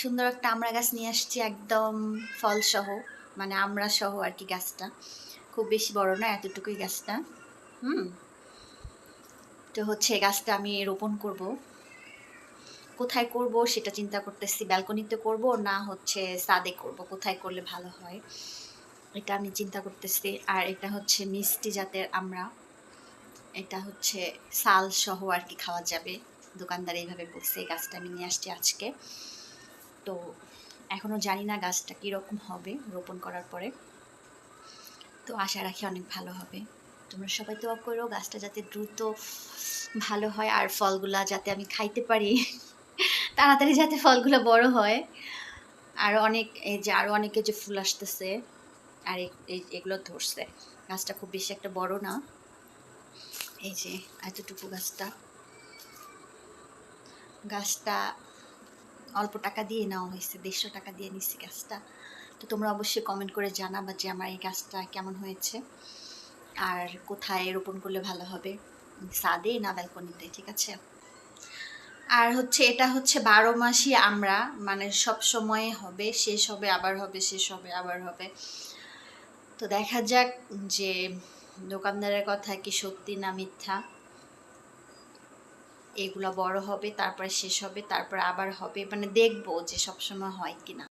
সুন্দর একটা আমড়া গাছ নিয়ে আসছি, একদম ফলসহ, মানে আমড়া সহ আর কি। গাছটা খুব বেশি বড় না, এতটুকুই গাছটা। তো হচ্ছে গাছটা আমি রোপণ করব। কোথায় করব সেটা চিন্তা করতেছি, ব্যালকনিতে করব না হচ্ছে ছাদে করব, কোথায় করলে ভালো হয় এটা আমি চিন্তা করতেছি। আর এটা হচ্ছে মিষ্টি জাতের আমড়া, এটা হচ্ছে সাল সহ আর কি খাওয়া যাবে। দোকানদার এইভাবে বলছে। এই গাছটা আমি নিয়ে আসছি আজকে। তো এখনো জানি না গাছটা কীরকম হবে রোপণ করার পরে। তো আশা রাখি অনেক ভালো হবে। তোমরা সবাই দোয়া করো গাছটা যাতে দ্রুত ভালো হয়, আর ফলগুলা যাতে আমি খাইতে পারি তাড়াতাড়ি, যাতে ফলগুলো বড় হয়। আর অনেক, এই যে আরো অনেকে যে ফুল আসতেছে, আর এগুলো ধরছে। গাছটা খুব বেশি একটা বড় না, এই যে এতটুকু গাছটা। গাছটা অল্প টাকা দিয়ে নেওয়া হয়েছে, 150 টাকা দিয়ে নিচ্ছি গাছটা। তো তোমরা অবশ্যই কমেন্ট করে জানাবা যে আমার এই গাছটা কেমন হয়েছে, আর কোথায় রোপণ করলে ভালো হবে, ছাদে না ব্যালকনিতে, ঠিক আছে? আর হচ্ছে এটা হচ্ছে 12 মাসই আমরা, মানে সব সময় হবে, শেষ হবে আবার হবে, শেষ হবে আবার হবে। তো দেখা যাক যে দোকানদারের কথা কি সত্যি না মিথ্যা। এগুলা বড় হবে, তারপরে শেষ হবে, তারপর আবার হবে, মানে দেখবো যে সবসময় হয় কিনা।